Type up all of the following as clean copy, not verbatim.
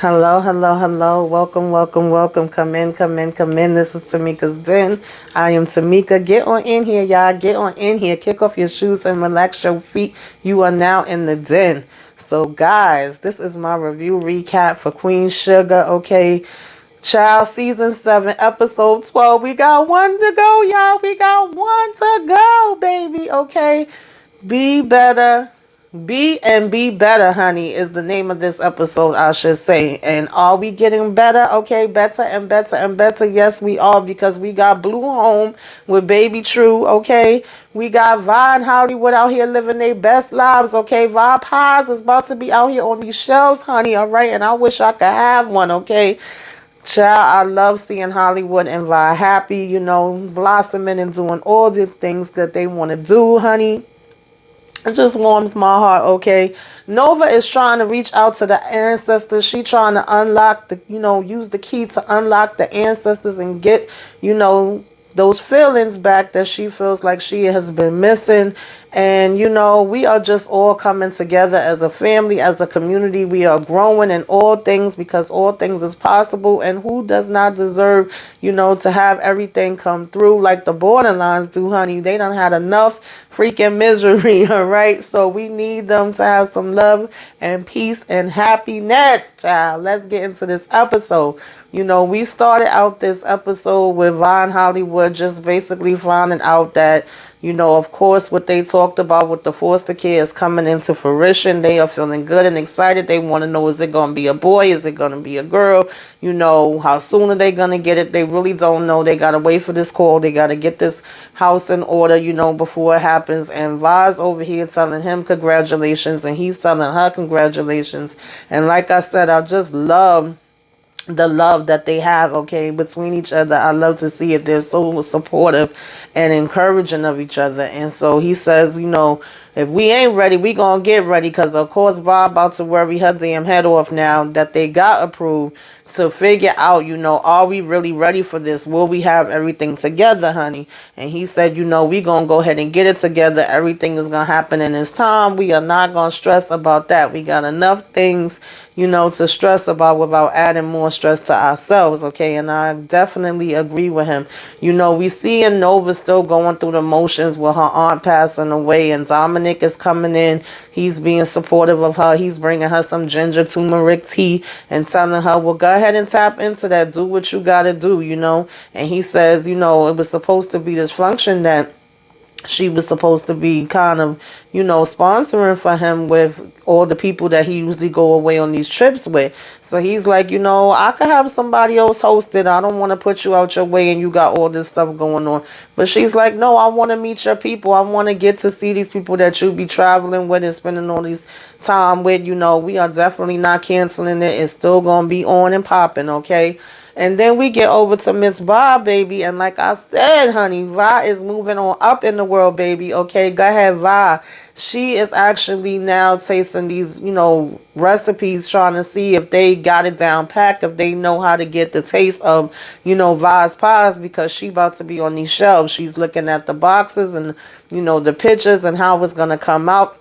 Hello, hello, hello. Welcome, welcome, welcome. Come in, come in, come in. This is Tamika's Den. I am Tamika. Get on in here, y'all. Get on in here. Kick off your shoes and relax your feet. You are now in the den. So, guys, this is my review recap for QueenSugar. Okay. Child Season 7, Episode 12. We got one to go, y'all. We got one to go, baby. Okay. Be better. Be better, honey, is the name of this episode, I should say. And are we getting better? Okay, better and better and better. Yes, we are, because we got Blue home with Baby True, okay? We got Vi and Hollywood out here living their best lives, okay? Vi Pies is about to be out here on these shelves, honey, all right? And I wish I could have one, okay? Child, I love seeing Hollywood and Vi happy, blossoming and doing all the things that they want to do, honey. It just warms my heart, okay? Nova is trying to reach out to the ancestors. She trying to unlock use the key to unlock the ancestors and get, those feelings back that she feels like she has been missing. And, we are just all coming together as a family, as a community. We are growing in all things because all things is possible. And who does not deserve, to have everything come through like the borderlines do, honey? They done had enough freaking misery, all right? So we need them to have some love and peace and happiness, child. Let's get into this episode. We started out this episode with Von Hollywood just basically finding out that, of course, what they talked about with the foster care is coming into fruition. They are feeling good and excited. They want to know, is it going to be a boy? Is it going to be a girl? How soon are they going to get it? They really don't know. They got to wait for this call. They got to get this house in order, before it happens. And Va's over here telling him congratulations, and he's telling her congratulations. And like I said, I just love the love that they have, okay, between each other. I love to see it. They're so supportive and encouraging of each other. And so he says, if we ain't ready, we gonna get ready, because of course Bob about to worry her damn head off now that they got approved, to figure out, are we really ready for this? Will we have everything together, honey? And he said, we gonna go ahead and get it together. Everything is gonna happen in its time. We are not gonna stress about that. We got enough things, to stress about without adding more stress to ourselves, okay? And I definitely agree with him. We see Nova still going through the motions with her aunt passing away, and Dominic is coming in. He's being supportive of her. He's bringing her some ginger turmeric tea and telling her, well, go ahead and tap into that. Do what you got to do, And he says, it was supposed to be this function that she was supposed to be kind of, sponsoring for him with all the people that he usually go away on these trips with. So he's like, I could have somebody else host it. I don't want to put you out your way and you got all this stuff going on. But she's like, no, I want to meet your people. I want to get to see these people that you be traveling with and spending all this time with. We are definitely not canceling it. It's still going to be on and popping, okay? And then we get over to Miss Vi, baby. And like I said, honey, Vi is moving on up in the world, baby. Okay, go ahead, Vi. She is actually now tasting these, recipes, trying to see if they got it down packed, if they know how to get the taste of, Vi's pies, because she about to be on these shelves. She's looking at the boxes and, the pictures and how it's going to come out.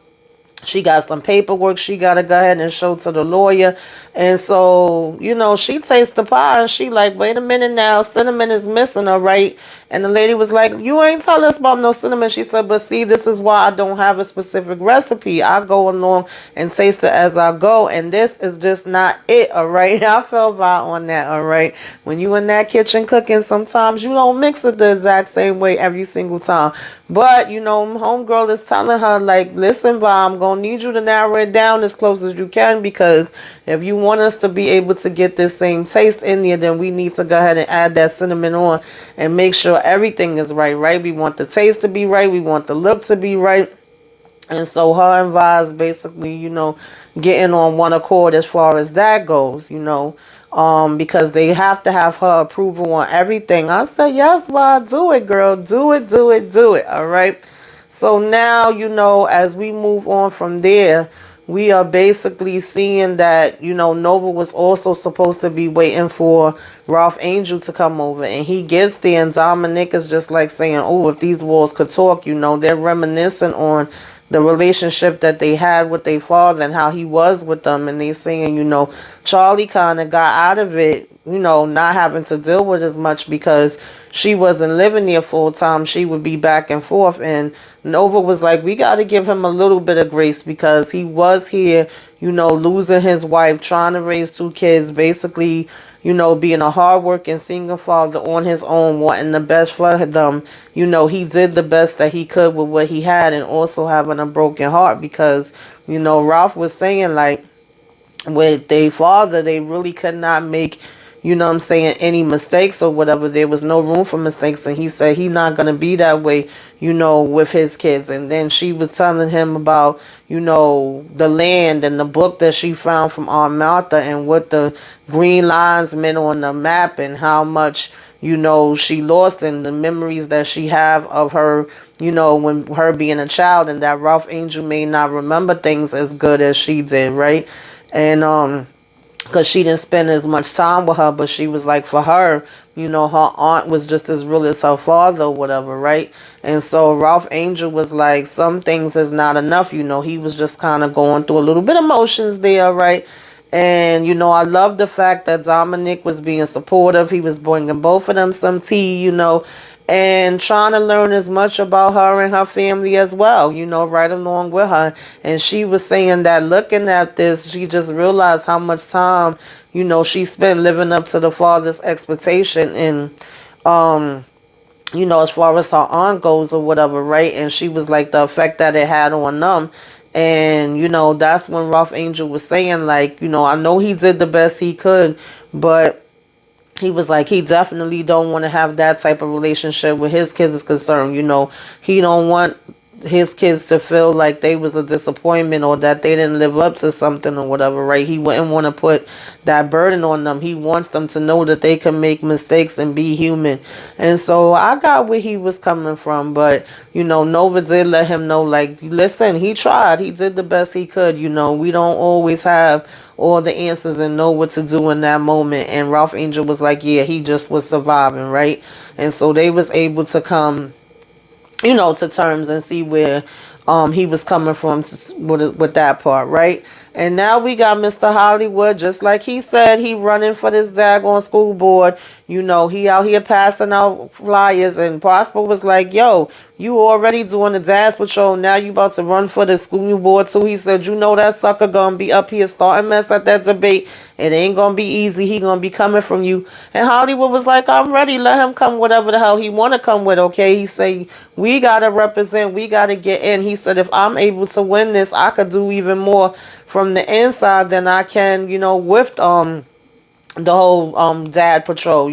She got some paperwork she got to go ahead and show to the lawyer. And so, she tastes the pie and she like, wait a minute now, cinnamon is missing, all right? And the lady was like, you ain't tell us about no cinnamon. She said, but see, this is why I don't have a specific recipe. I go along and taste it as I go. And this is just not it, all right? I fell Vi on that, all right? When you in that kitchen cooking, sometimes you don't mix it the exact same way every single time. But, homegirl is telling her, like, listen, Vi, I'm going to need you to narrow it down as close as you can, because if you want us to be able to get this same taste in there, then we need to go ahead and add that cinnamon on and make sure everything is right? We want the taste to be right. We want the look to be right. And so her and Vi is basically, getting on one accord as far as that goes, because they have to have her approval on everything. I said, yes, Vi, do it, girl. Do it, do it, do it. All right. So now, as we move on from there, we are basically seeing that, Nova was also supposed to be waiting for Ralph Angel to come over. And he gets there and Dominic is just like saying, oh, if these walls could talk, they're reminiscing on the relationship that they had with their father and how he was with them. And they saying, Charlie kind of got out of it, not having to deal with as much because she wasn't living there full time. She would be back and forth. And Nova was like, we got to give him a little bit of grace because he was here, losing his wife, trying to raise two kids, basically, being a hardworking single father on his own, wanting the best for them. He did the best that he could with what he had, and also having a broken heart because, Ralph was saying, like, with their father, they really could not make, any mistakes or whatever. There was no room for mistakes. And he said he not going to be that way, with his kids. And then she was telling him about, the land and the book that she found from Aunt Martha and what the green lines meant on the map and how much, she lost and the memories that she have of her, when her being a child, and that Ralph Angel may not remember things as good as she did, right? And because she didn't spend as much time with her, but she was like, for her, her aunt was just as real as her father or whatever, right? And so Ralph Angel was like, some things is not enough, he was just kind of going through a little bit of emotions there, right? And, I love the fact that Dominic was being supportive. He was bringing both of them some tea, and trying to learn as much about her and her family as well, right along with her. And she was saying that looking at this, she just realized how much time, she spent living up to the father's expectation and, as far as her aunt goes or whatever, right? And she was like the effect that it had on them. And, that's when Ralph Angel was saying, like, I know he did the best he could, but he was like, he definitely don't want to have that type of relationship with his kids is concerned. He don't want his kids to feel like they was a disappointment or that they didn't live up to something or whatever, right? He wouldn't want to put that burden on them. He wants them to know that they can make mistakes and be human. And so I got where he was coming from, but Nova did let him know, like, listen, he tried, he did the best he could. We don't always have all the answers and know what to do in that moment. And Ralph Angel was like, yeah, he just was surviving, right? And so they was able to come to terms and see where he was coming from with that part, right? And now we got Mr. Hollywood, just like he said, he running for this daggone school board. He out here passing out flyers, and Prosper was like, yo, you already doing the dance patrol, now you about to run for the school board too. He said, that sucker gonna be up here starting mess at that debate. It ain't gonna be easy. He gonna be coming from you. And Hollywood was like, I'm ready. Let him come whatever the hell he wanna come with, okay? He said, we gotta represent, we gotta get in. He said, if I'm able to win this, I could do even more from the inside than I can, with the whole dad patrol,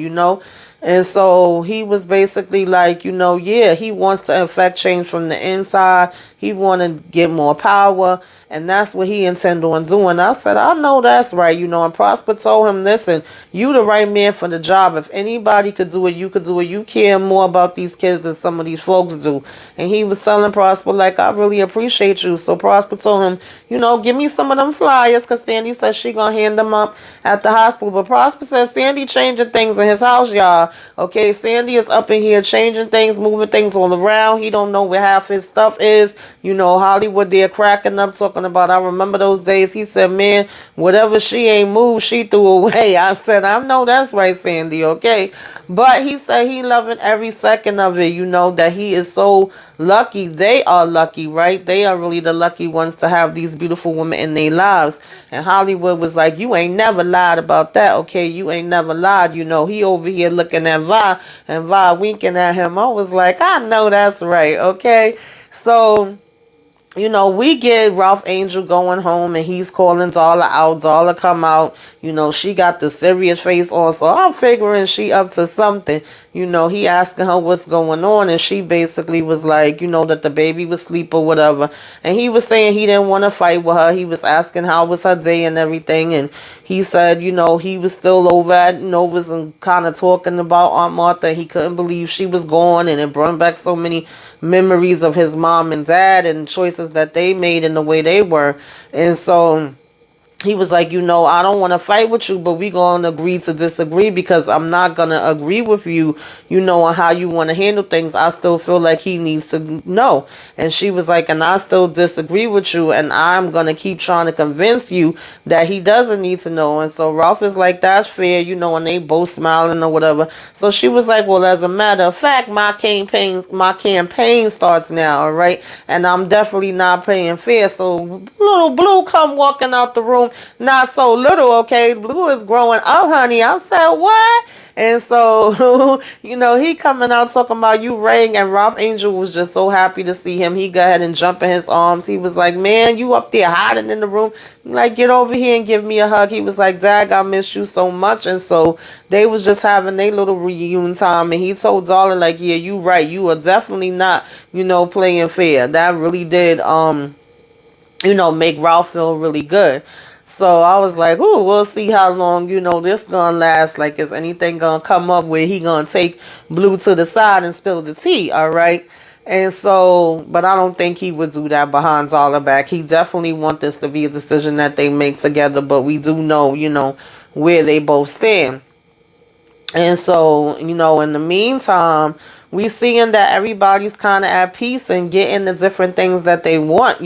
And so he was basically like, yeah, he wants to affect change from the inside. He want to get more power, and that's what he intended on doing. I said, I know that's right, and Prosper told him, listen, you the right man for the job. If anybody could do it, you could do it. You care more about these kids than some of these folks do. And he was telling Prosper, like, I really appreciate you. So Prosper told him, give me some of them flyers, because Sandy said she gonna hand them up at the hospital. But Prosper said Sandy changing things in his house, y'all. Okay, Sandy is up in here changing things, moving things all around. He don't know where half his stuff is. Hollywood there cracking up, talking about, I remember those days. He said, man, whatever she ain't moved, she threw away. I said, I know that's right, Sandy, okay? But he said he loving every second of it, that he is so lucky. They are lucky, right? They are really the lucky ones to have these beautiful women in their lives. And Hollywood was like, you ain't never lied about that, okay? You ain't never lied. He over here looking at Vi, and Vi winking at him. I was like, I know that's right, okay? So we get Ralph Angel going home, and he's calling Darla out. Darla come out. She got the serious face on, so I'm figuring she up to something. He asking her what's going on, and she basically was like, that the baby was asleep or whatever. And he was saying he didn't want to fight with her. He was asking how was her day and everything, and he said, he was still over at Nova's and kind of talking about Aunt Martha. He couldn't believe she was gone, and it brought back so many memories of his mom and dad and choices that they made and the way they were. And so he was like, I don't want to fight with you, but we going to agree to disagree, because I'm not going to agree with you, on how you want to handle things. I still feel like he needs to know. And she was like, and I still disagree with you, and I'm going to keep trying to convince you that he doesn't need to know. And so Ralph is like, that's fair, and they both smiling or whatever. So she was like, well, as a matter of fact, my campaign starts now, all right? And I'm definitely not playing fair. So little Blue come walking out the room. Not so little, okay? Blue is growing up, honey. I said, what? And so, he coming out talking about you rang, and Ralph Angel was just so happy to see him. He go ahead and jump in his arms. He was like, man, you up there hiding in the room. Like, get over here and give me a hug. He was like, Dag, I miss you so much. And so they was just having their little reunion time. And he told Darling, like, yeah, you right. You are definitely not, playing fair. That really did, make Ralph feel really good. So I was like, ooh, we'll see how long, this gonna last. Like, is anything gonna come up where he gonna take Blue to the side and spill the tea, all right? And so, but I don't think he would do that behind Zala back. He definitely want this to be a decision that they make together, but we do know, where they both stand. And so, in the meantime, we seeing that everybody's kind of at peace and getting the different things that they want,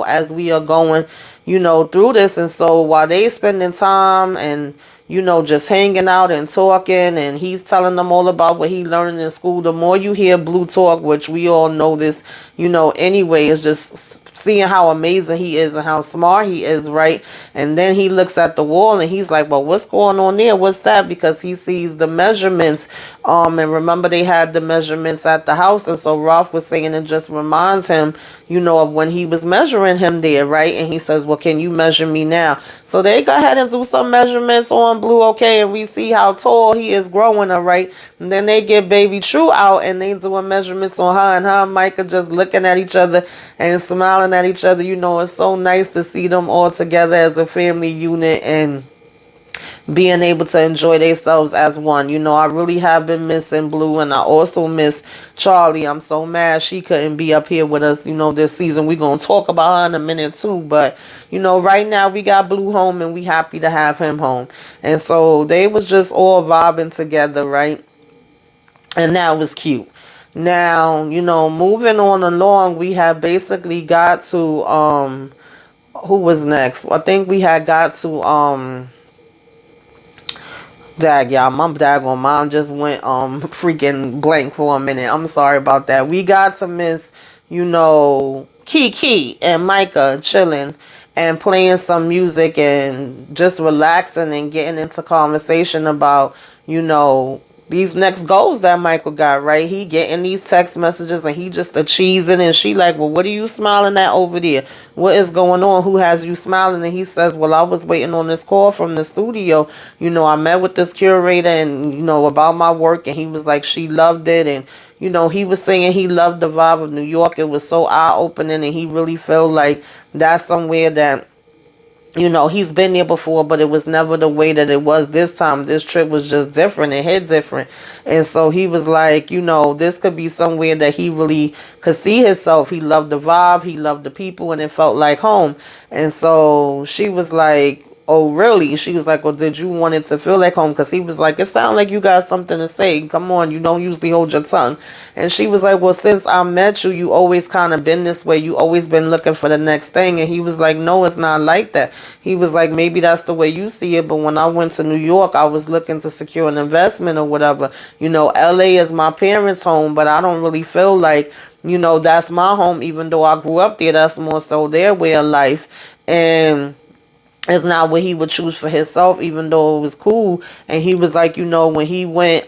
as we are going, through this. And so while they spending time and, just hanging out and talking, and he's telling them all about what he learned in school, the more you hear Blue talk, which we all know this, anyway, is just seeing how amazing he is and how smart he is, right? And then he looks at the wall and he's like, well, what's going on there? What's that? Because he sees the measurements. And remember, they had the measurements at the house. And so Ralph was saying it just reminds him, of when he was measuring him there, right? And he says, well, can you measure me now? So they go ahead and do some measurements on Blue, okay? And we see how tall he is growing, all right? And then they get Baby True out and they doing measurements on her, and her and Micah just looking at each other and smiling at each other. It's so nice to see them all together as a family unit and being able to enjoy themselves as one. I really have been missing Blue, and I also miss Charlie. I'm so mad she couldn't be up here with us, this season. We're going to talk about her in a minute too. But, right now we got Blue home and we happy to have him home. And so they was just all vibing together, right? And that was cute. Now, moving on along, we have basically got to, who was next? I think we had got to, y'all, my daggone mom just went freaking blank for a minute. I'm sorry about that. We got to miss, Kiki and Micah chilling and playing some music and just relaxing and getting into conversation about, these next goals that Michael got, right? He getting these text messages and he just a cheesing, and she like, well, what are you smiling at over there? What is going on? Who has you smiling? And he says, well, I was waiting on this call from the studio. I met with this curator and, about my work, and he was like, she loved it. And, he was saying he loved the vibe of New York. It was so eye-opening, and he really felt like that's somewhere that, he's been there before, but it was never the way that it was this time. This trip was just different. It hit different. And so he was like, this could be somewhere that he really could see himself. He loved the vibe. He loved the people, and it felt like home. And so she was like, oh, really? She was like, well, did you want it to feel like home? Because he was like, it sounded like you got something to say. Come on, you don't usually hold your tongue. And she was like, well, since I met you, you always kind of been this way. You always been looking for the next thing. And he was like, no, it's not like that. He was like, maybe that's the way you see it. But when I went to New York, I was looking to secure an investment or whatever. LA is my parents' home, but I don't really feel like, that's my home. Even though I grew up there, that's more so their way of life. And it's not what he would choose for himself, even though it was cool. And he was like, when he went,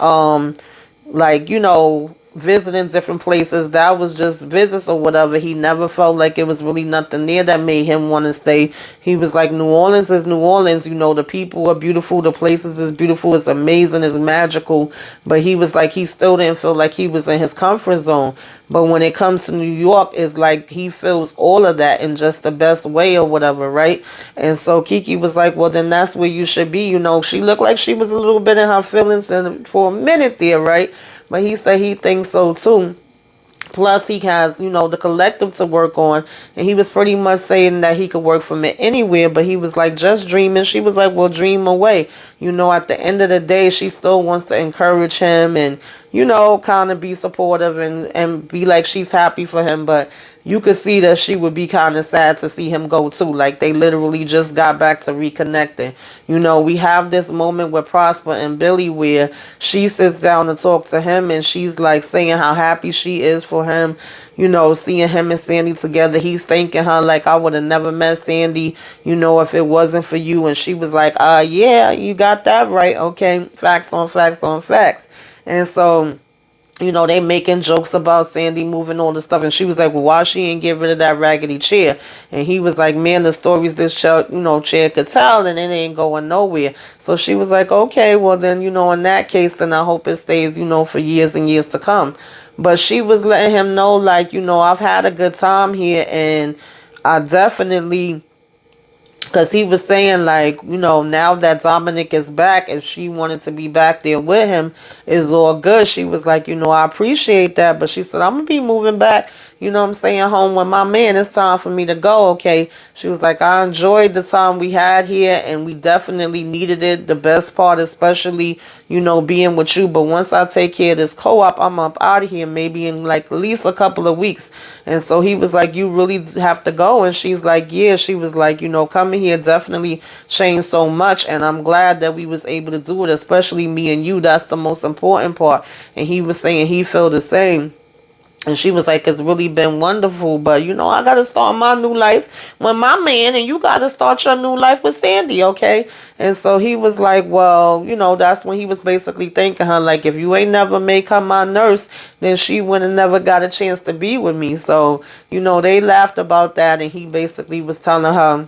visiting different places, that was just visits or whatever. He never felt like it was really nothing there that made him want to stay. He was like, New Orleans is New Orleans. The people are beautiful. The places is beautiful. It's amazing. It's magical. But he was like, he still didn't feel like he was in his comfort zone. But when it comes to New York, it's like he feels all of that in just the best way or whatever, right? And so Kiki was like, well, then that's where you should be. She looked like she was a little bit in her feelings for a minute there, right? But he said he thinks so too. Plus, he has, the collective to work on. And he was pretty much saying that he could work from it anywhere. But he was like, just dreaming. She was like, well, dream away. At the end of the day, she still wants to encourage him and, kind of be supportive and be like she's happy for him. But you could see that she would be kind of sad to see him go too. Like they literally just got back to reconnecting. We have this moment with Prosper and Billy where she sits down to talk to him and she's like saying how happy she is for him, seeing him and Sandy together. He's thanking her like, I would have never met Sandy, if it wasn't for you. And she was like, yeah, you got that right. Okay, facts on facts on facts. And so they making jokes about Sandy moving all the stuff. And she was like, well, why she ain't get rid of that raggedy chair? And he was like, man, the stories this chair, chair could tell and it ain't going nowhere. So she was like, okay, well then, in that case, then I hope it stays, for years and years to come. But she was letting him know, like, I've had a good time here and I definitely... Because he was saying, like, now that Dominic is back, if she wanted to be back there with him, is all good. She was like, I appreciate that. But she said, I'm going to be moving back, home with my man. It's time for me to go, okay? She was like, I enjoyed the time we had here, and we definitely needed it. The best part, especially, being with you. But once I take care of this co-op, I'm up out of here, maybe in, like, at least a couple of weeks. And so he was like, you really have to go? And she's like, yeah. She was like, coming here definitely changed so much, and I'm glad that we was able to do it, especially me and you. That's the most important part. And he was saying he felt the same. And she was like, it's really been wonderful, but I got to start my new life with my man, and you got to start your new life with Sandy, okay? And so he was like, well, that's when he was basically thanking her, like, if you ain't never make her my nurse, then she would have never got a chance to be with me. So, they laughed about that, and he basically was telling her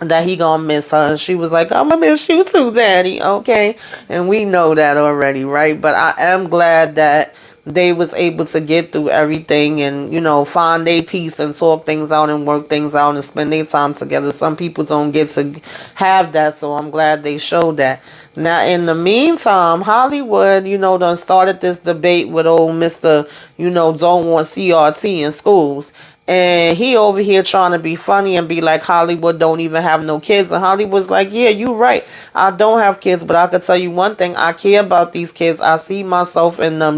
that he gonna miss her. And she was like, I'm gonna miss you too, Daddy, okay? And we know that already, right? But I am glad that they was able to get through everything and, find their peace and talk things out and work things out and spend their time together. Some people don't get to have that, so I'm glad they showed that. Now, in the meantime, Hollywood, done started this debate with old Mr., don't want CRT in schools. And he over here trying to be funny and be like, Hollywood don't even have no kids. And Hollywood's like, yeah, you right. I don't have kids, but I could tell you one thing. I care about these kids. I see myself in them,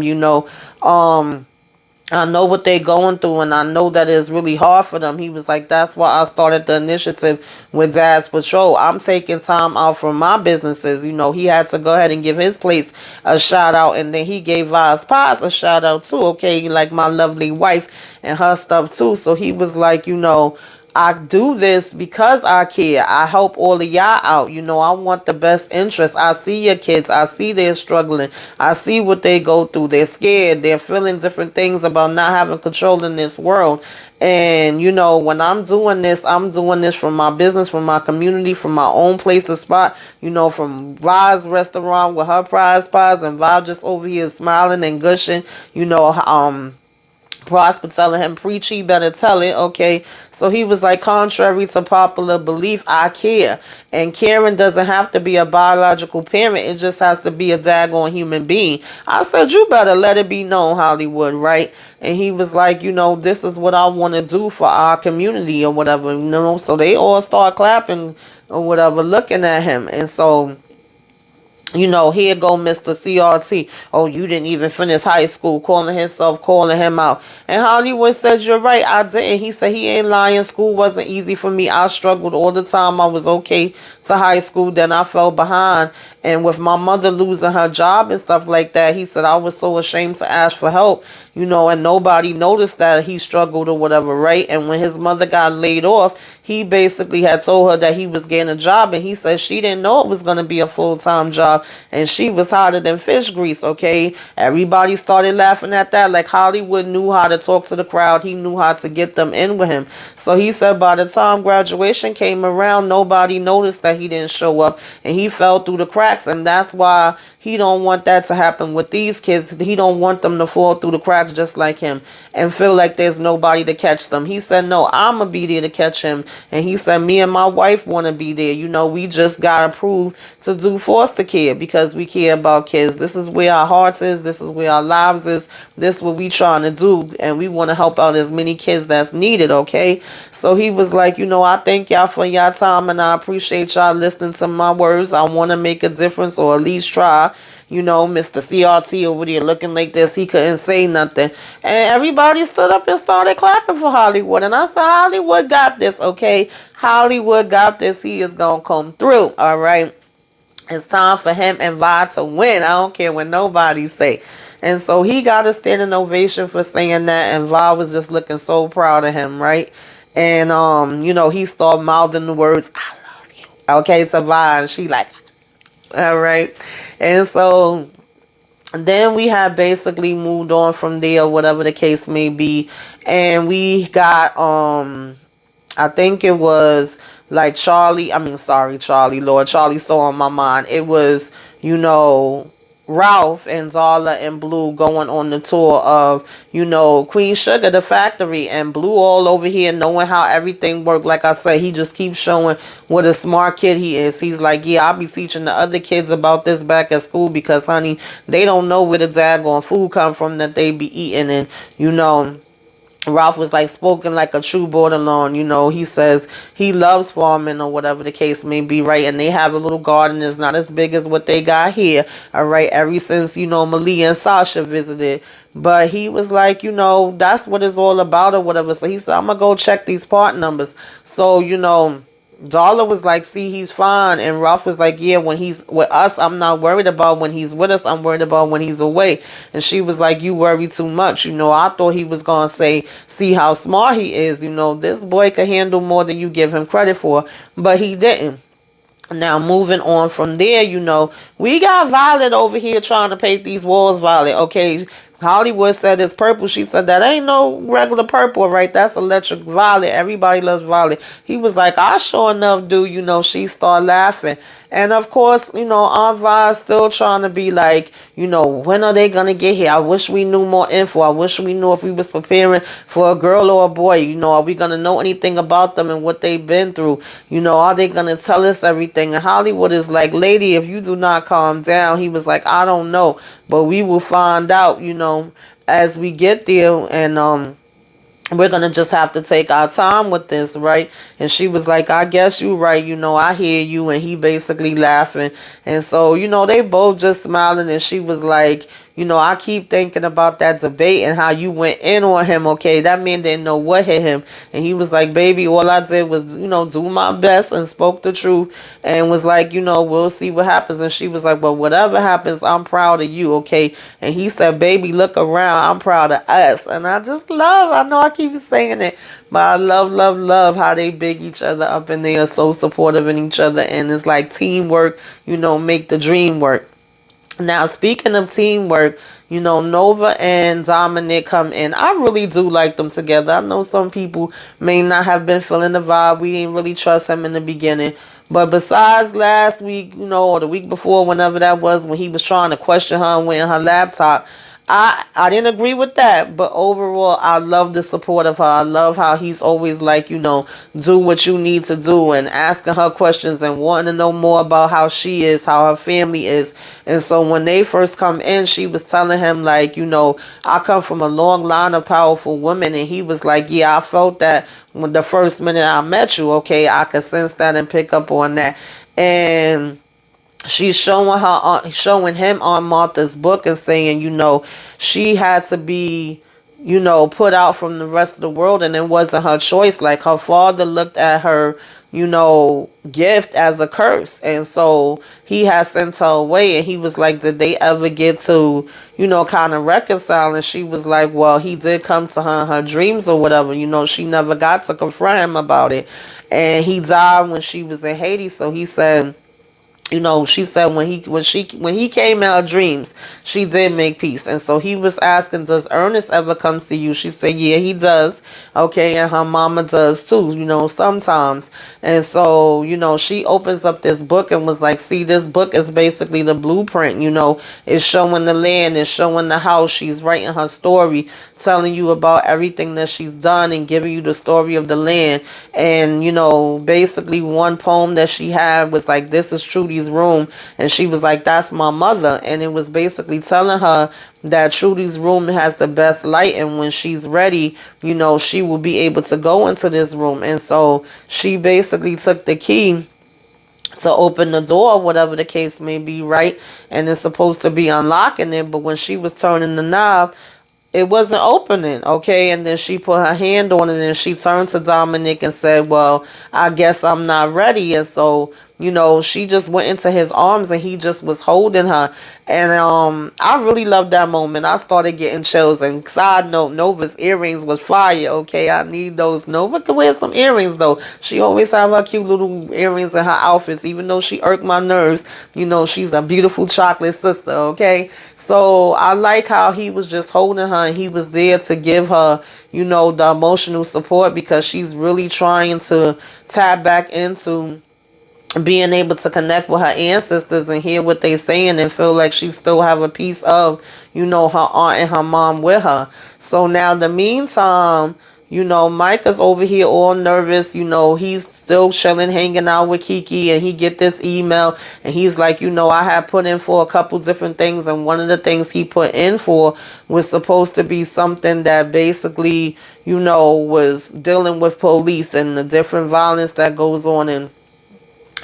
I know what they're going through, and I know that it's really hard for them. He was like, that's why I started the initiative with Dad's Patrol. I'm taking time out from my businesses. He had to go ahead and give his place a shout out, and then he gave Vaz Pies a shout out too, okay? Like my lovely wife and her stuff too. So he was like, I do this because I care. I help all of y'all out. I want the best interest. I see your kids. I see they're struggling. I see what they go through. They're scared. They're feeling different things about not having control in this world. And, when I'm doing this from my business, from my community, from my own place to spot, from Vi's restaurant with her prize pies and Vi just over here smiling and gushing, Prosper telling him, preach, he better tell it, okay? So he was like, contrary to popular belief, I care. And caring doesn't have to be a biological parent. It just has to be a daggone human being. I said, you better let it be known, Hollywood, right? And he was like, this is what I want to do for our community or whatever, So they all start clapping or whatever, looking at him. And so... here go Mr. CRT. Oh, you didn't even finish high school, calling him out. And Hollywood said, you're right, I didn't. He said, he ain't lying. School wasn't easy for me. I struggled all the time. I was okay to high school. Then I fell behind. And with my mother losing her job and stuff like that, he said, I was so ashamed to ask for help, and nobody noticed that he struggled or whatever, right? And when his mother got laid off, he basically had told her that he was getting a job. And he said she didn't know it was going to be a full-time job. And she was hotter than fish grease, okay? Everybody started laughing at that. Like Hollywood knew how to talk to the crowd. He knew how to get them in with him. So he said by the time graduation came around, nobody noticed that he didn't show up. And he fell through the cracks. And that's why he don't want that to happen with these kids. He don't want them to fall through the cracks just like him and feel like there's nobody to catch them. He said, no, I'm going to be there to catch him. And he said, me and my wife want to be there. We just got approved to do foster care. care because we care about kids. This is where our hearts is. This is where our lives is. This is what we trying to do, and we want to help out as many kids that's needed, okay? So he was like, I thank y'all for y'all time, and I appreciate y'all listening to my words. I want to make a difference, or at least try. Mr. CRT over there looking like this. He couldn't say nothing. And everybody stood up and started clapping for Hollywood. And I said, Hollywood got this, okay? Hollywood got this. He is going to come through, all right? It's time for him and Vi to win. I don't care what nobody say. And so he got a standing ovation for saying that. And Vi was just looking so proud of him, right? And, he started mouthing the words, I love you, okay, to Vi. And she like, all right. And so then we have basically moved on from there, whatever the case may be. And we got, I think it was like Charlie, Lord, Charlie so on my mind. It was, Ralph and Zala and Blue going on the tour of, QueenSugar, the factory, and Blue all over here knowing how everything worked. Like I said, he just keeps showing what a smart kid he is. He's like, yeah, I'll be teaching the other kids about this back at school because, honey, they don't know where the daggone food come from that they be eating. And, Ralph was like spoken like a true borderline. He says he loves farming or whatever the case may be, right? And they have a little garden that's not as big as what they got here, all right? Ever since, Malia and Sasha visited. But he was like, that's what it's all about or whatever. So he said, I'm going to go check these part numbers. So, Darla was like, see, he's fine. And Ralph was like, yeah, when he's with us, I'm not worried about. When he's with us, I'm worried about when he's away. And she was like, you worry too much. I thought he was going to say, see how smart he is. This boy can handle more than you give him credit for. But he didn't. Now, moving on from there, we got Violet over here trying to paint these walls violet. Okay, Hollywood said it's purple. She said that ain't no regular purple, right? That's electric violet. Everybody loves violet. He was like, I sure enough do. She started laughing. And of course, Aunt Vi still trying to be like, when are they going to get here? I wish we knew more info. I wish we knew if we was preparing for a girl or a boy. Are we going to know anything about them and what they've been through? Are they going to tell us everything? And Hollywood is like, lady, if you do not calm down. He was like, I don't know. But we will find out, as we get there. And, we're going to just have to take our time with this, right? And she was like, I guess you're right. I hear you. And he basically laughing. And so, they both just smiling. And she was like, I keep thinking about that debate and how you went in on him. Okay, that man didn't know what hit him. And he was like, baby, all I did was, do my best and spoke the truth and was like, we'll see what happens. And she was like, well, whatever happens, I'm proud of you. Okay. And he said, baby, look around. I'm proud of us. And I know I keep saying it, but I love how they big each other up and they are so supportive in each other. And it's like teamwork, make the dream work. Now, speaking of teamwork, Nova and Dominic come in. I really do like them together. I know some people may not have been feeling the vibe. We didn't really trust him in the beginning. But besides last week, or the week before, whenever that was, when he was trying to question her and win her laptop, I didn't agree with that, but overall, I love the support of her. I love how he's always like, do what you need to do and asking her questions and wanting to know more about how she is, how her family is. And so when they first come in, she was telling him like, I come from a long line of powerful women. And he was like, yeah, I felt that when the first minute I met you, okay, I could sense that and pick up on that. And she's showing him on Martha's book and saying, she had to be, put out from the rest of the world and it wasn't her choice. Like her father looked at her, gift as a curse. And so he has sent her away and he was like, did they ever get to, kind of reconcile? And she was like, well, he did come to her in her dreams or whatever. She never got to confront him about it. And he died when she was in Haiti. So he said, she said when he came out of dreams, she did make peace. And so he was asking, does Ernest ever come to you? She said, yeah, he does. Okay, and her mama does too, sometimes. And so, she opens up this book and was like, see, this book is basically the blueprint, it's showing the land, it's showing the house. She's writing her story, telling you about everything that she's done and giving you the story of the land. And, basically one poem that she had was like, this is truly Trudy's room, and she was like, that's my mother. And it was basically telling her that Trudy's room has the best light, and when she's ready, she will be able to go into this room. And so she basically took the key to open the door, whatever the case may be, right? And it's supposed to be unlocking it, but when she was turning the knob, it wasn't opening, okay? And then she put her hand on it, and she turned to Dominic and said, well, I guess I'm not ready. And so, she just went into his arms, and he just was holding her. And I really loved that moment. I started getting chills. And side note, Nova's earrings was fire, okay? I need those. Nova can wear some earrings, though. She always have her cute little earrings in her outfits, even though she irked my nerves. She's a beautiful chocolate sister, okay? So I like how he was just holding her, and he was there to give her, the emotional support, because she's really trying to tap back into being able to connect with her ancestors and hear what they're saying, and feel like she still have a piece of, her aunt and her mom with her. So now in the meantime, Micah's over here all nervous. He's still chilling, hanging out with Kiki, and he get this email, and he's like, I had put in for a couple different things, and one of the things he put in for was supposed to be something that basically, was dealing with police and the different violence that goes on. And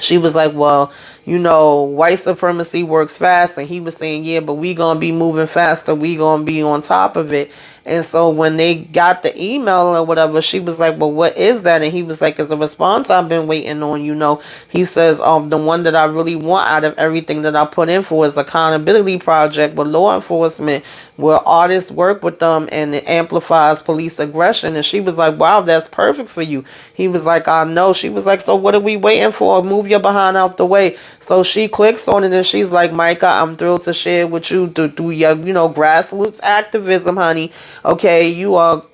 she was like, well, white supremacy works fast. And he was saying, yeah, but we gonna be moving faster. We gonna be on top of it. And so when they got the email or whatever, she was like, well, what is that? And he was like, it's a response I've been waiting on, He says, the one that I really want out of everything that I put in for is accountability project with law enforcement, where artists work with them, and it amplifies police aggression. And she was like, wow, that's perfect for you. He was like, I know. She was like, so what are we waiting for? Move your behind out the way. So she clicks on it, and she's like, Micah, I'm thrilled to share with you through your, grassroots activism, honey. Okay, you are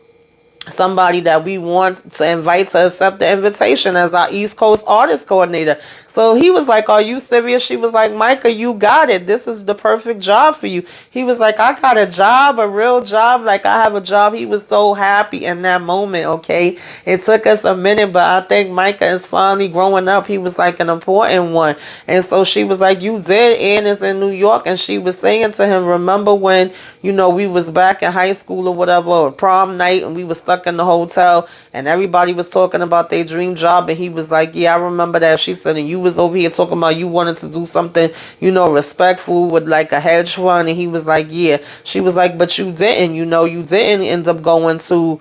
somebody that we want to invite to accept the invitation as our East Coast artist coordinator. So he was like, are you serious? She was like, Micah, you got it. This is the perfect job for you. He was like, I got a job, a real job. Like, I have a job. He was so happy in that moment, okay? It took us a minute, but I think Micah is finally growing up. He was like an important one. And so she was like, you did, and it's in New York. And she was saying to him, remember when, we was back in high school or whatever, or prom night, and we was stuck in the hotel, and everybody was talking about their dream job. And he was like, yeah, I remember that. She said, and you was over here talking about you wanted to do something, respectful with like a hedge fund. And he was like, yeah. She was like, but you didn't, you didn't end up going to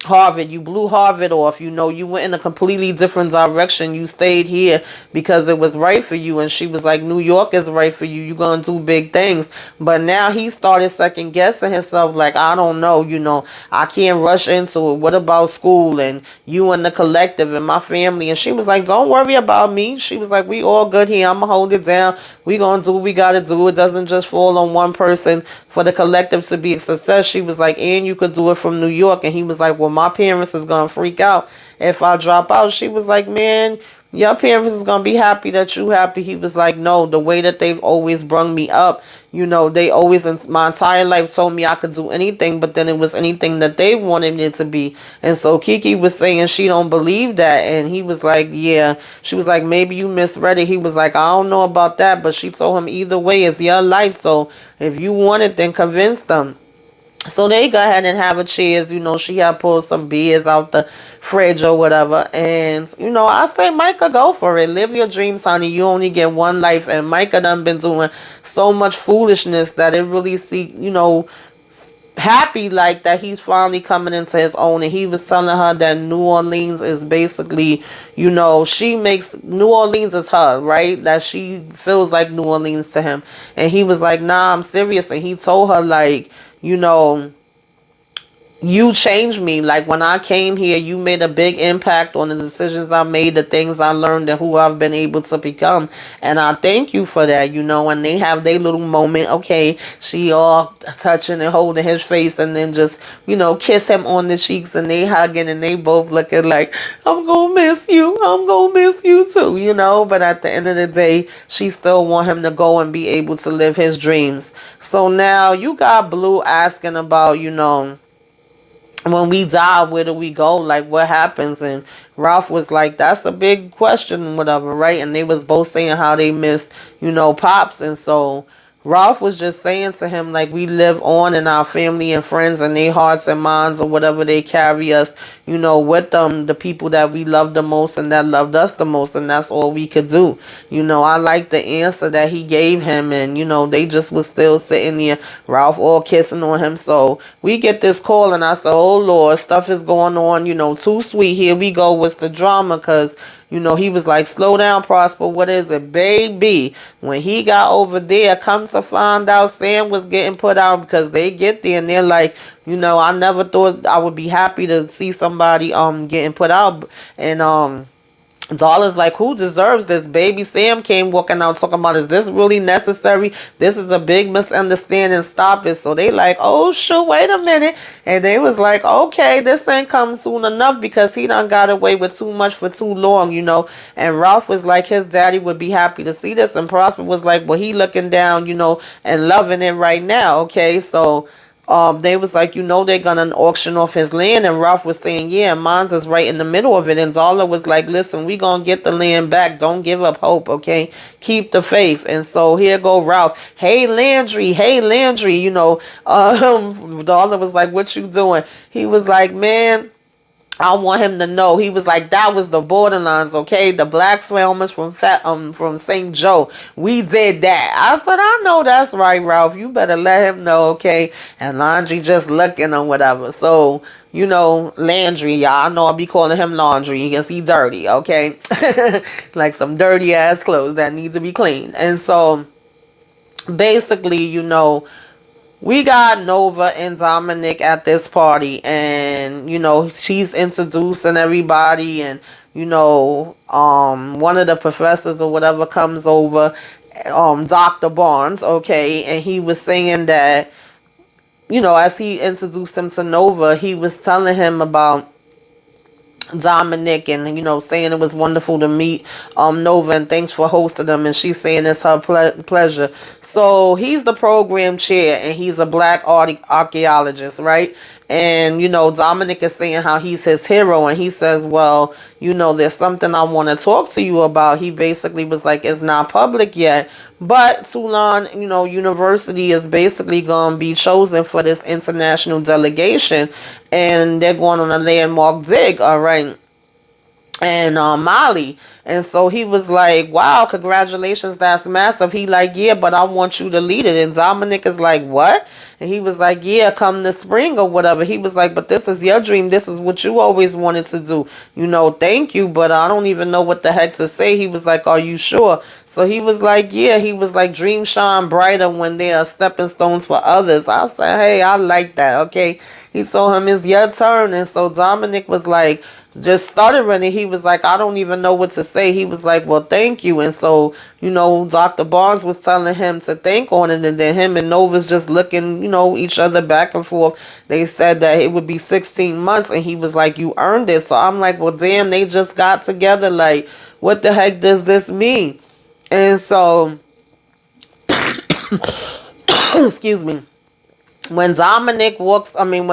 Harvard. You blew Harvard off. You went in a completely different direction. You stayed here because it was right for you. And she was like, New York is right for you. You're going to do big things. But now he started second guessing himself. Like, I don't know. I can't rush into it. What about school and you and the collective and my family? And she was like, don't worry about me. She was like, we all good here. I'm going to hold it down. We going to do what we got to do. It doesn't just fall on one person for the collective to be a success. She was like, and you could do it from New York. And he was like, well, my parents is going to freak out if I drop out. She was like, man, your parents is going to be happy that you happy. He was like, no, the way that they've always brung me up, they always in my entire life told me I could do anything, but then it was anything that they wanted it to be. And so Kiki was saying she don't believe that. And he was like, yeah. She was like, maybe you misread it. He was like, I don't know about that. But she told him, either way, it's your life. So if you want it, then convince them. So they go ahead and have a cheers. She had pulled some beers out the fridge or whatever. And, I say, Micah, go for it. Live your dreams, honey. You only get one life. And Micah done been doing so much foolishness that it really happy like that he's finally coming into his own. And he was telling her that New Orleans is basically, she makes New Orleans is her, right? That she feels like New Orleans to him. And he was like, nah, I'm serious. And he told her, like, you changed me. Like, when I came here, you made a big impact on the decisions I made, the things I learned, and who I've been able to become. And I thank you for that, and they have their little moment. Okay, she all touching and holding his face, and then just, kiss him on the cheeks, and they hugging, and they both looking like, I'm gonna miss you. I'm gonna miss you too, But at the end of the day, she still want him to go and be able to live his dreams. So now you got Blue asking about, when we die, where do we go? Like, what happens? And Ralph was like, that's a big question, whatever, right? And they was both saying how they missed, Pops. And so Ralph was just saying to him, like, we live on in our family and friends and their hearts and minds or whatever they carry us, with them, the people that we love the most and that loved us the most. And that's all we could do. I like the answer that he gave him. And, they just was still sitting there, Ralph all kissing on him. So we get this call and I said, oh, Lord, stuff is going on, too sweet. Here we go with the drama because he was like, slow down, Prosper. What is it, baby? When he got over there, come to find out Sam was getting put out because they get there and they're like, I never thought I would be happy to see somebody getting put out. And Dollar's like, who deserves this? Baby Sam came walking out talking about, is this really necessary? This is a big misunderstanding. Stop it. So they like, oh, shoot, wait a minute. And they was like, okay, this ain't come soon enough because he done got away with too much for too long, And Ralph was like, his daddy would be happy to see this. And Prosper was like, well, he looking down, and loving it right now. Okay, so they was like, they're gonna auction off his land. And Ralph was saying, yeah, mine's is right in the middle of it. And Darla was like, listen, we gonna get the land back. Don't give up hope, okay? Keep the faith. And so here go Ralph. Hey Landry, Darla was like, what you doing? He was like, man, I want him to know. He was like, that was the borderlines, okay? The black farmers from St. Joe. We did that. I said, I know that's right, Ralph. You better let him know, okay? And Laundry just looking or whatever. So, Landry, y'all, I know I'll be calling him Laundry because he dirty, okay? Like some dirty ass clothes that need to be cleaned. And so basically, we got Nova and Dominic at this party, and she's introducing everybody, and one of the professors or whatever comes over, Dr. Barnes, okay, and he was saying that, as he introduced him to Nova, he was telling him about Dominic and saying it was wonderful to meet Nova and thanks for hosting them, and she's saying it's her pleasure. So he's the program chair and he's a black archaeologist, right? And Dominic is saying how he's his hero, and he says, well, there's something I want to talk to you about. He basically was like, it's not public yet, but Toulon University is basically going to be chosen for this international delegation, and they're going on a landmark dig, all right, and Mali. And so he was like, wow, congratulations, that's massive. He like, yeah, but I want you to lead it. And Dominic is like, what? And he was like, yeah, come this spring or whatever. He was like, but this is your dream. This is what you always wanted to do. Thank you, but I don't even know what the heck to say. He was like, are you sure? So he was like, yeah. He was like, dreams shine brighter when they are stepping stones for others. I said, hey, I like that, okay? He told him, it's your turn. And so Dominic was like, just started running. He was like, I don't even know what to say. He was like, well, thank you. And so, Dr. Barnes was telling him to think on it. And then him and Nova's just looking, each other back and forth. They said that it would be 16 months. And he was like, you earned it. So I'm like, well, damn, they just got together. Like, what the heck does this mean? And so, excuse me. When when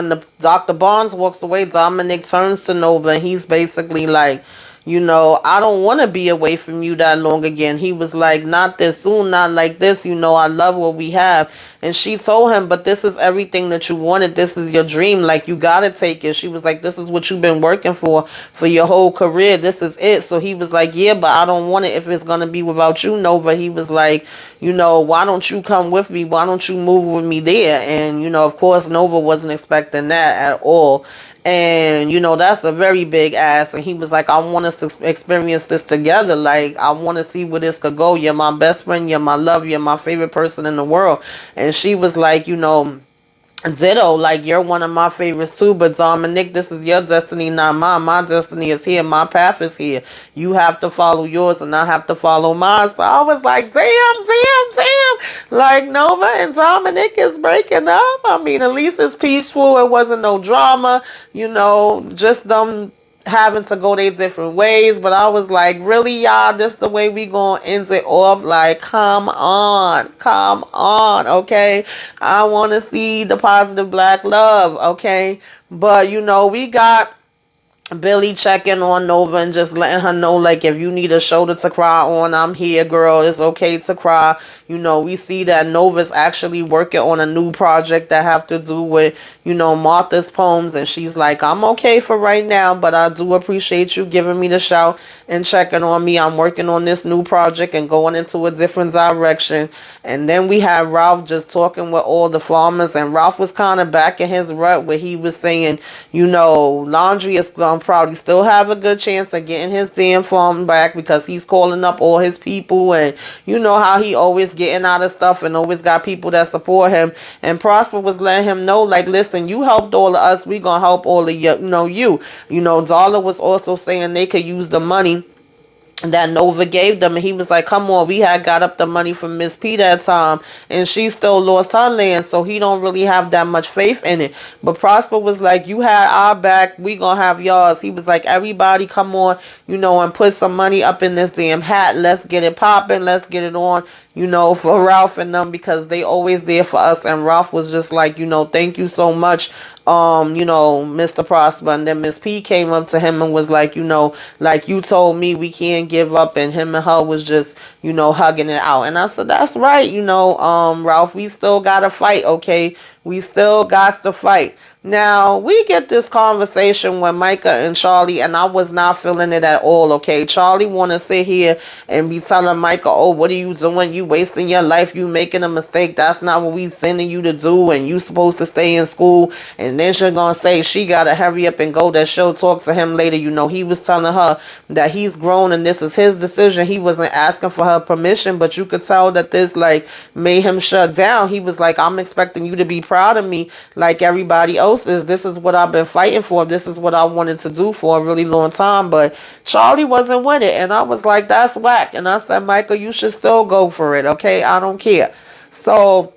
the Dr. Barnes walks away, Dominic turns to Nova and he's basically like, I don't want to be away from you that long again. He was like, not this soon, not like this. I love what we have. And she told him, but this is everything that you wanted. This is your dream. Like, you got to take it. She was like, this is what you've been working for your whole career. This is it. So he was like, yeah, but I don't want it if it's going to be without you, Nova. He was like, why don't you come with me? Why don't you move with me there? And, of course, Nova wasn't expecting that at all. And, that's a very big ask. And he was like, I want us to experience this together. Like, I want to see where this could go. You're my best friend. You're my love. You're my favorite person in the world. And she was like, ditto, like, you're one of my favorites too, but Dominic, this is your destiny, not mine. My destiny is here. My path is here. You have to follow yours and I have to follow mine. So I was like, damn. Like, Nova and Dominic is breaking up. I mean, at least it's peaceful. It wasn't no drama, just them having to go their different ways. But I was like, really, y'all, this the way we gonna end it off? Like, come on, okay? I want to see the positive black love, okay? But you know, we got Billy checking on Nova and just letting her know, like, if you need a shoulder to cry on, I'm here, girl. It's okay to cry. You know, we see that Nova's actually working on a new project that have to do with, you know, Martha's poems. And she's like, I'm okay for right now, but I do appreciate you giving me the shout and checking on me. I'm working on this new project and going into a different direction. And then we had Ralph just talking with all the farmers. And Ralph was kind of back in his rut where he was saying, you know, Laundry is going to probably still have a good chance of getting his damn farm back because he's calling up all his people. And you know how he always getting out of stuff and always got people that support him. And Prosper was letting him know, like, listen, you helped all of us, we gonna help all of you know, Darla was also saying they could use the money that Nova gave them, and he was like, come on, we had got up the money from Miss P that time and she still lost her land, so he don't really have that much faith in it. But Prosper was like, you had our back, we gonna have yours. He was like, everybody come on, you know, and put some money up in this damn hat, let's get it popping, let's get it on, you know, for Ralph and them, because they always there for us. And Ralph was just like, you know, thank you so much, you know, Mr. Prosper. And then Miss P came up to him and was like, you know, like you told me, we can't give up. And him and her was just, you know, hugging it out. And I said, that's right, you know, Ralph, we still gotta fight, okay? We still got to fight. Now, we get this conversation with Micah and Charlie, and I was not feeling it at all, okay? Charlie want to sit here and be telling Micah, oh, what are you doing? You wasting your life. You making a mistake. That's not what we sending you to do, and you supposed to stay in school. And then she's going to say she got to hurry up and go, that she'll talk to him later. You know, he was telling her that he's grown and this is his decision. He wasn't asking for her permission, but you could tell that this, like, made him shut down. He was like, I'm expecting you to be proud of me like everybody else is. This is what I've been fighting for. This is what I wanted to do for a really long time. But Charlie wasn't with it, and I was like, that's whack. And I said, Michael, you should still go for it, okay? I don't care. So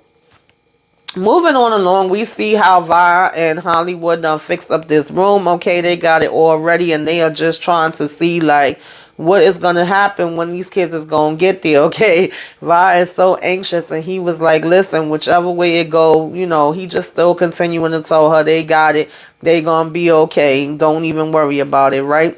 moving on along, we see how Vi and Hollywood done fixed up this room. Okay, they got it all ready, and they are just trying to see, like, what is going to happen when these kids is going to get there, okay? Vi is so anxious, and he was like, listen, whichever way it go, you know, he just still continuing to tell her they got it. They going to be okay. Don't even worry about it, right?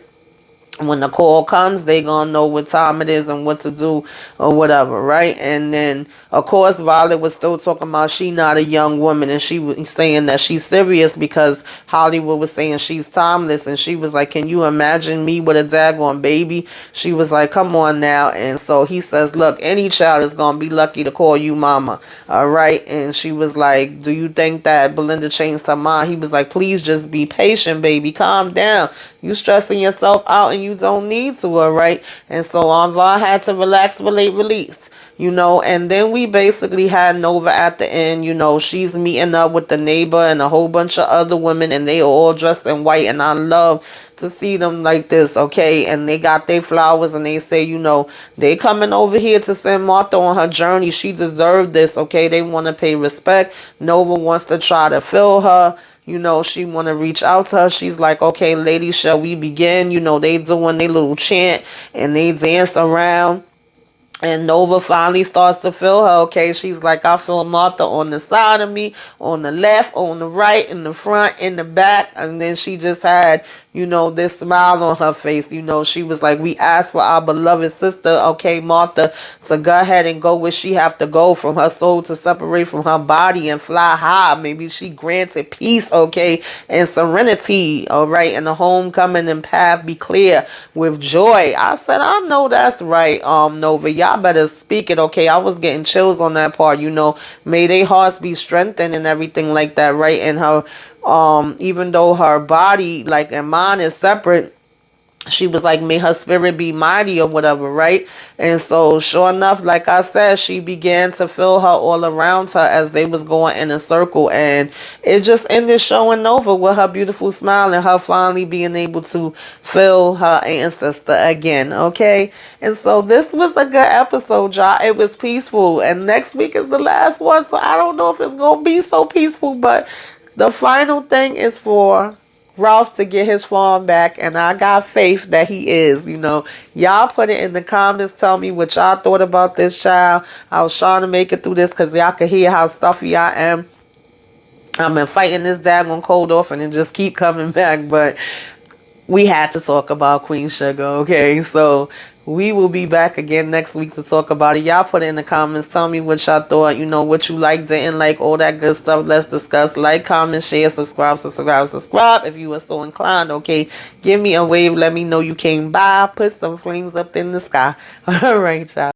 When the call comes, they gonna know what time it is and what to do or whatever, right? And then, of course, Violet was still talking about she not a young woman, and she was saying that she's serious because Hollywood was saying she's timeless, and she was like, can you imagine me with a daggone baby? She was like, come on now. And so he says, look, any child is gonna be lucky to call you mama, all right? And she was like, do you think that Belinda changed her mind? He was like, please just be patient, baby, calm down. You stressing yourself out and you don't need to, all right? And so Anvar had to relax, relate, release, you know. And then we basically had Nova at the end, you know. She's meeting up with the neighbor and a whole bunch of other women, and they are all dressed in white, and I love to see them like this, okay? And they got their flowers, and they say, you know, they coming over here to send Martha on her journey. She deserved this, okay? They want to pay respect. Nova wants to try to fill her. You know, she want to reach out to her. She's like, okay, ladies, shall we begin? You know, they doing their little chant and they dance around. And Nova finally starts to feel her, okay? She's like, I feel Martha on the side of me, on the left, on the right, in the front, in the back. And then she just had, you know, this smile on her face. You know, she was like, we asked for our beloved sister, okay, Martha, to go ahead and go where she have to go, from her soul to separate from her body and fly high. Maybe she granted peace, okay, and serenity, all right, and the homecoming and path be clear with joy. I said, I know that's right, Nova. Y'all better speak it, okay? I was getting chills on that part, you know. May their hearts be strengthened and everything like that, right? And her, even though her body, like, and mind is separate, she was like, may her spirit be mighty or whatever, right? And so sure enough, like I said, she began to feel her all around her as they was going in a circle, and it just ended showing Nova with her beautiful smile and her finally being able to feel her ancestor again, okay? And so this was a good episode, y'all. It was peaceful, and next week is the last one, so I don't know if it's gonna be so peaceful, but the final thing is for Ralph to get his farm back, and I got faith that he is. Y'all put it in the comments. Tell me what y'all thought about this child. I was trying to make it through this because y'all could hear how stuffy I am. I've been fighting this daggone cold off and it just keep coming back, but we had to talk about QueenSugar, okay? So we will be back again next week to talk about it. Y'all put it in the comments. Tell me what y'all thought. What you liked, didn't like, all that good stuff. Let's discuss. Like, comment, share, subscribe if you were so inclined, okay? Give me a wave. Let me know you came by. Put some flames up in the sky. All right, y'all.